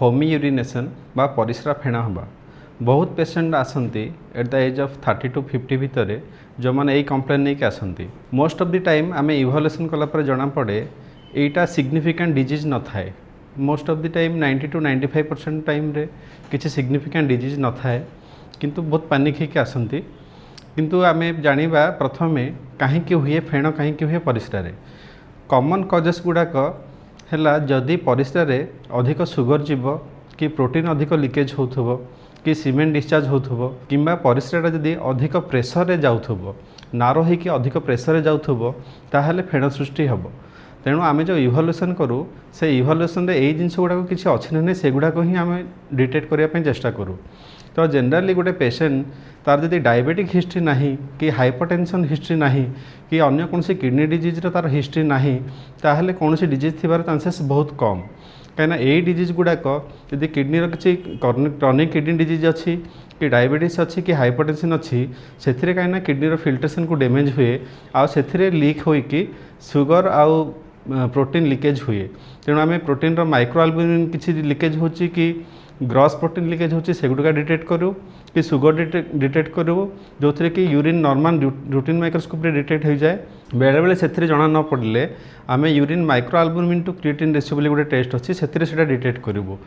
Homi urination बा परिस्रा फेणा हवा बहुत पेसेंट आसती at the age of 30 to 50 भितर जो मैंने यही कंप्लेन नहीं आसती मोस्ट ऑफ द टाइम आम इवाल्युएसन कलापर जना पड़े यहीटा सिग्निफिकेंट डिजीज न थाए most of the time 90 to 95% time रे किसी सिग्निफिकेंट डिजीज न थाए किंतु बहुत पैनिक होकर आसती किंतु आम जाना प्रथम कहीं हुए फेण कहीं हुए परिस्रा कॉमन कजेस गुड़ाक है जदि परिस्रा अधिक सुगर जीव कि प्रोटीन अधिक लिकेज हो कि सीमेंट डिस्चार्ज हो कि परिस्रा जदि अधिक प्रेसर रे जाऊथबो नारो हो कि अधिक प्रेसर रे जाऊथबो ताहले फेण सृष्टि हम तेणु आम जो इवाल्युएसन करूँ से इवाल्युएसन यही जिनस गुड़ाक किसी अच्छी ना से गुड़ाक ही आम डिटेक्ट करने चेष्टा करूँ तो जनरली गोटे पेसेंट तार जदि डायबिटिक हिस्ट्री ना कि हाइपरटेंशन हिस्ट्री ना कि अन्य कौन किडनी डिजीज तार हिस्ट्री ना ताहले कौन डिजीज थिबार चांसेस बहुत कम कहीं यही डिजीज गुड़ाक जदि किडनी किसी क्रॉनिक किडनी डिजीज अच्छी कि डायबिटीज अच्छी कि हाइपरटेंशन अच्छी से कहीं किडनी फिल्ट्रेशन को डैमेज हुए आउ लीक होइकी सुगर आउ प्रोटीन लिकेज हुए तेणु आम प्रोटीन माइक्रो एल्बुमिन किसी लिकेज हो कि ग्रॉस प्रोटीन लिकेज होची सेगुड़ा डिटेक्ट करूँ कि सुगर डिटेक्ट करूँ जो थे कि urine normal routine microscopy detect हो जाए बेले बेले से जना न पड़े आम urine micro albumin to creatinine ratio गोटे टेस्ट अच्छी से डिटेक्ट करूँ।